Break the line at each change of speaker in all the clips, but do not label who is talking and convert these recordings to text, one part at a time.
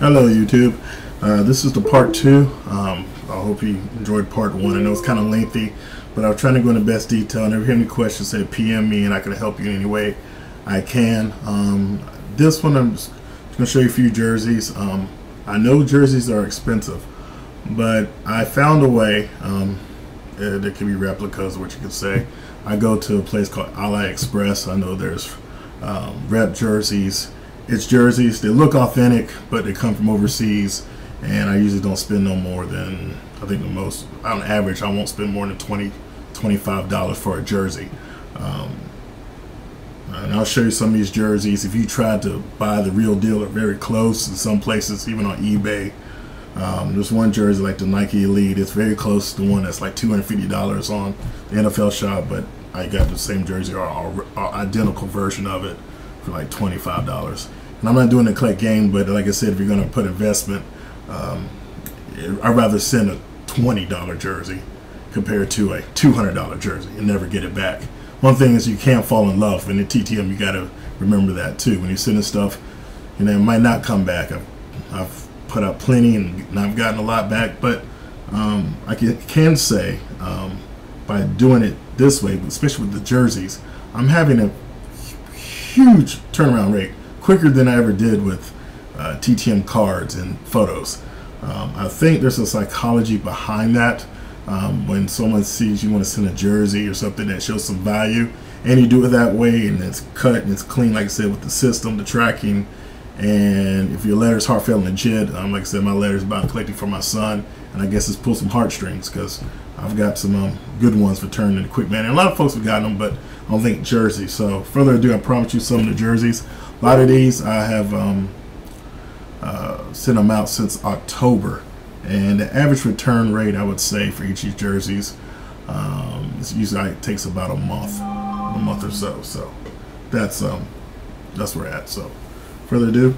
Hello YouTube. This is the part 2. I hope you enjoyed part 1. I know it's kind of lengthy, but I'll try to go into best detail. And if you have any questions, say PM me and I can help you in any way I can. This one I'm just going to show you a few jerseys. I know jerseys are expensive, but I found a way. There can be replicas, what you could say. I go to a place called AliExpress. I know there's rep jerseys. It's jerseys. They look authentic, but they come from overseas, and I usually don't spend no more than, I think the most, on average, I won't spend more than $25 for a jersey. And I'll show you some of these jerseys. If you try to buy the real deal or very close, in some places, even on eBay, there's one jersey like the Nike Elite. It's very close to one that's like $250 on the NFL shop, but I got the same jersey or identical version of it for like $25. And I'm not doing a collect game, but like I said, if you're going to put investment, I'd rather send a $20 jersey compared to a $200 jersey and never get it back. One thing is you can't fall in love. In the TTM, you got to remember that too. When you're sending stuff, you know, it might not come back. I've put out plenty and I've gotten a lot back, but I can say by doing it this way, especially with the jerseys, I'm having a huge turnaround rate, quicker than I ever did with TTM cards and photos. I think there's a psychology behind that. When someone sees you want to send a jersey or something that shows some value, and you do it that way, and it's cut and it's clean, like I said, with the system, the tracking, and if your letter's heartfelt and legit, like I said, my letter's about collecting for my son, and I guess it's pull some heartstrings, because I've got some good ones for turning in a quick manner. And a lot of folks have gotten them, but I don't think jerseys. So further ado, I promise you some of the jerseys. A lot of these I have sent them out since October, and the average return rate, I would say, for each of these jerseys, usually it takes about a month or so. So that's where we're at. So further ado,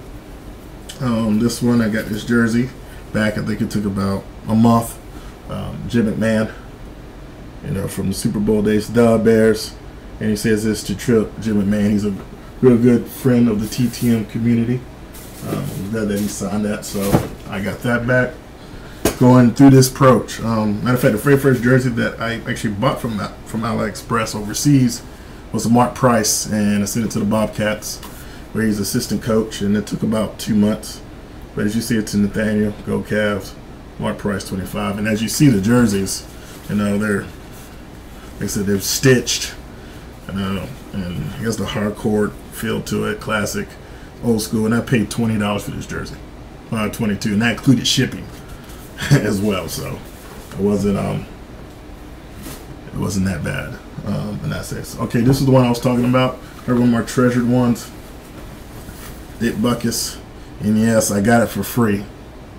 this one, I got this jersey back. I think it took about a month. Jim McMahon, you know, from the Super Bowl days, the Bears, and he says this to Trip. Jim McMahon, he's a real good friend of the TTM community. I'm glad that he signed that, so I got that back. Going through this approach. Matter of fact, the very first jersey that I actually bought from AliExpress overseas was a Mark Price, and I sent it to the Bobcats, where he's assistant coach, and it took about 2 months. But as you see, it's in Nathaniel, Go Cavs, Mark Price 25, and as you see the jerseys, you know, they're, like I said, they're stitched, you know, and it has the hardcore feel to it, classic, old school. And I paid $20 for this jersey, $22, and that included shipping as well. So it wasn't that bad in that sense. Okay, this is the one I was talking about. They're one of my treasured ones, Butkus, and yes, I got it for free.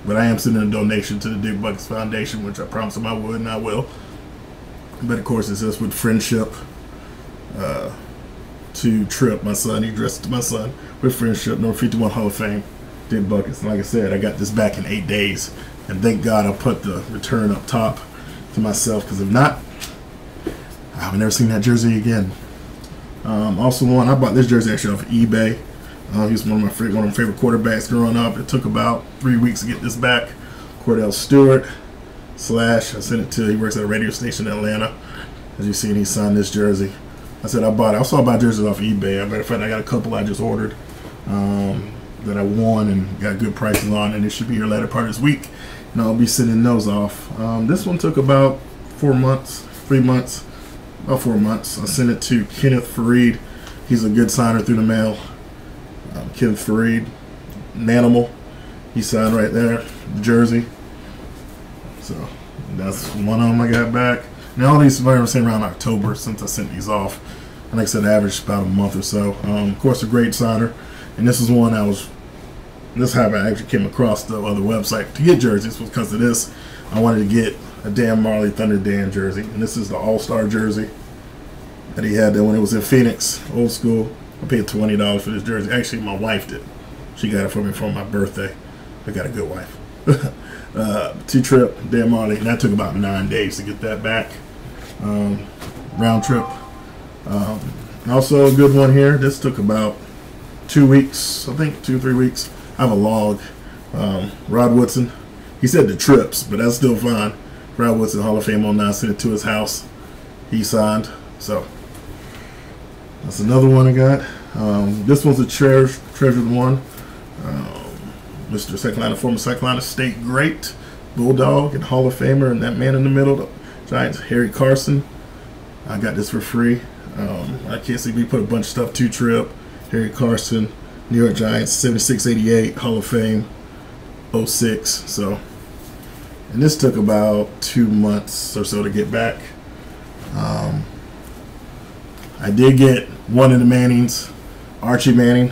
But I am sending a donation to the Dick Butkus Foundation, which I promised him I would, and I will. But of course, it's just with friendship to Trip, my son. He dressed to my son with friendship. Number 51 Hall of Fame, Dick Butkus. And like I said, I got this back in 8 days. And thank God I put the return up top to myself, because if not, I would never seen that jersey again. Also, I bought this jersey actually off of eBay. He's one of my favorite quarterbacks growing up. It took about 3 weeks to get this back. Cordell Stewart / I sent it to, he works at a radio station in Atlanta. As you see, he signed this jersey. I said I bought it. I also bought jerseys off eBay. As a matter of fact, I got a couple I just ordered that I won and got good prices on, and it should be here later part of this week, and I'll be sending those off. This one took about 4 months, 3 months, about 4 months. I sent it to Kenneth Fareed. He's a good signer through the mail. Kenneth Fareed, Nanimal, he signed right there, the jersey. So that's one of them I got back. Now all these are around October since I sent these off, and like I said, average about a month or so. Of course, a great signer, and this is one this is how I actually came across the other website to get jerseys, was because of this. I wanted to get a Dan Marley Thunder Dan jersey, and this is the All-Star jersey that he had there when it was in Phoenix, old school. I paid $20 for this jersey. Actually, my wife did. She got it for me for my birthday. I got a good wife. T-Trip, Dan Marley, and that took about 9 days to get that back. Round trip. Also a good one here. This took about 2 weeks, I think 2 or 3 weeks. I have a log Rod Woodson. He said the trips, but that's still fine. Rod Woodson, Hall of Fame on 9, sent it to his house. He signed. So that's another one I got. This one's a treasured one. Mr. South Carolina, former South Carolina State great, Bulldog and Hall of Famer, and that man in the middle, the Giants, Harry Carson. I got this for free. I can't see, we put a bunch of stuff. 2-trip, Harry Carson, New York Giants, 76-88, Hall of Fame, 06. So, and this took about 2 months or so to get back. I did get one of the Mannings, Archie Manning.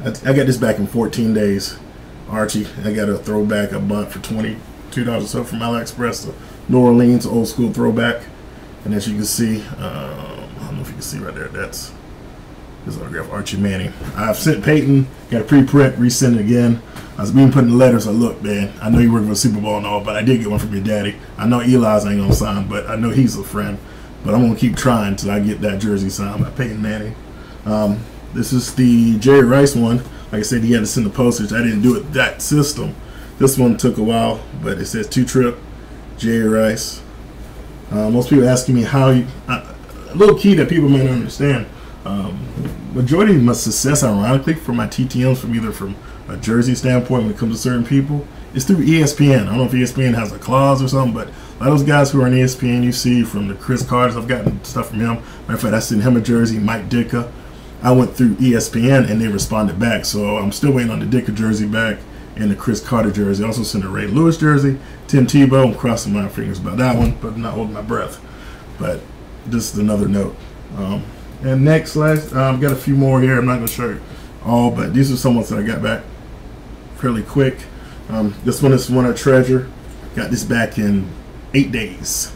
I got this back in 14 days. Archie, I got a throwback I bought for $22 or so from AliExpress, the New Orleans old school throwback. And as you can see, I don't know if you can see right there, that's his autograph, Archie Manning. I've sent Peyton, got a pre-print, resend it again. I was being put in the letters. Look, man, I know you work for the Super Bowl and all, but I did get one from your daddy. I know Eli's ain't gonna sign, but I know he's a friend. But I'm gonna keep trying till I get that jersey signed by Peyton Manning. This is the Jerry Rice one. Like I said, he had to send the postage. I didn't do it that system. This one took a while, but it says 2-trip, Jerry Rice. Most people asking me how you, a little key that people may not understand. Majority of my success, ironically, for my TTMs, from either from a jersey standpoint when it comes to certain people, is through ESPN. I don't know if ESPN has a clause or something, but a lot of those guys who are on ESPN, you see from the Chris Carters, I've gotten stuff from him. Matter of fact, I sent him a jersey, Mike Ditka. I went through ESPN and they responded back, so I'm still waiting on the Ditka jersey back and the Chris Carter jersey. I also sent a Ray Lewis jersey, Tim Tebow. I'm crossing my fingers about that one, but I'm not holding my breath. But just another note. And next, I've got a few more here. I'm not going to show you all, but these are some ones that I got back fairly quick. This one is one I treasure. Got this back in 8 days.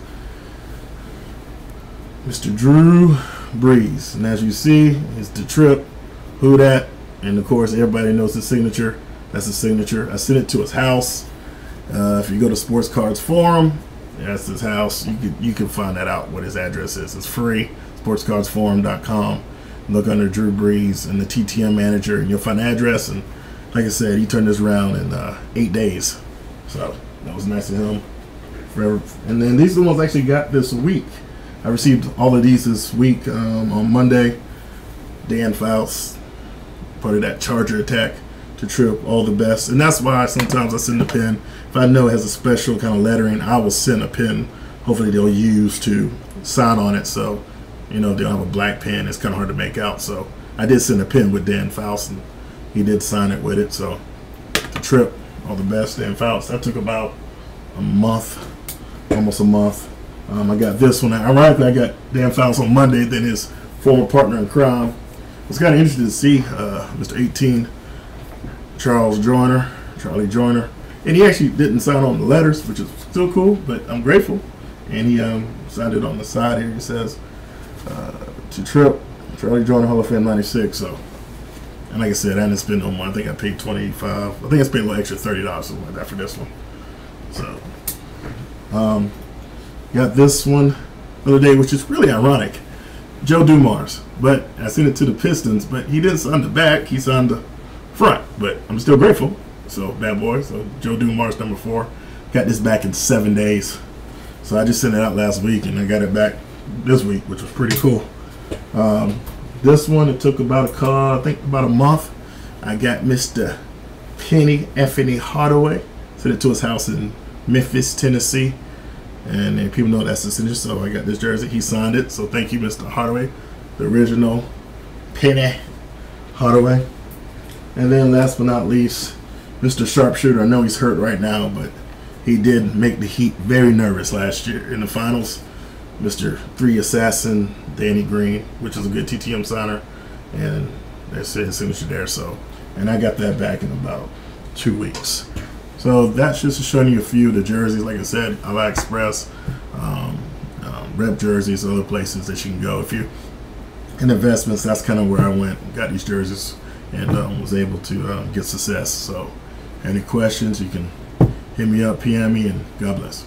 Mr. Drew Brees. And as you see, it's the trip, who that, and of course everybody knows his signature. That's his signature. I sent it to his house. If you go to Sports Cards Forum, that's his house. You can find that out what his address is. It's free. SportsCardsForum.com. Look under Drew Brees and the TTM manager, and you'll find the address. And like I said, he turned this around in 8 days. So that was nice of him. Forever. And then these are the ones I actually got this week. I received all of these this week on Monday. Dan Fouts, part of that Charger attack to Trip, all the best. And that's why sometimes I send a pin. If I know it has a special kind of lettering, I will send a pin. Hopefully they'll use to sign on it. So, you know, they'll have a black pen. It's kind of hard to make out. So I did send a pin with Dan Fouts, and he did sign it with it. So to Trip, all the best, Dan Fouts. That took about a month, almost a month. I got this one. Ironically, I got Dan Fouts on Monday, then his former partner in crime. It's kind of interesting to see Mr. 18, Charlie Joyner. And he actually didn't sign on the letters, which is still cool, but I'm grateful. And he signed it on the side here. He says, to Trip, Charlie Joyner, Hall of Fame 96. So, and like I said, I didn't spend no money. I think I paid $25. I think I spent a little extra $30, something like that for this one. So, got this one the other day, which is really ironic. Joe Dumars, but I sent it to the Pistons, but he didn't sign the back, he signed the front, but I'm still grateful. So bad boy. So Joe Dumars, number 4, got this back in 7 days. So I just sent it out last week and I got it back this week, which was pretty cool. This one, it took about I think about a month. I got Mr. Penny Effany Hardaway, sent it to his house in Memphis, Tennessee. And then people know that's the signature, so I got this jersey. He signed it, so thank you, Mr. Hardaway, the original Penny Hardaway. And then last but not least, Mr. Sharpshooter. I know he's hurt right now, but he did make the Heat very nervous last year in the finals. Mr. 3 Assassin, Danny Green, which is a good TTM signer, and that's his signature there. So, and I got that back in about 2 weeks. So that's just showing you a few of the jerseys. Like I said, AliExpress, Rep Jerseys, other places that you can go. If you're in investments, that's kind of where I went, got these jerseys, and was able to get success. So any questions, you can hit me up, PM me, and God bless.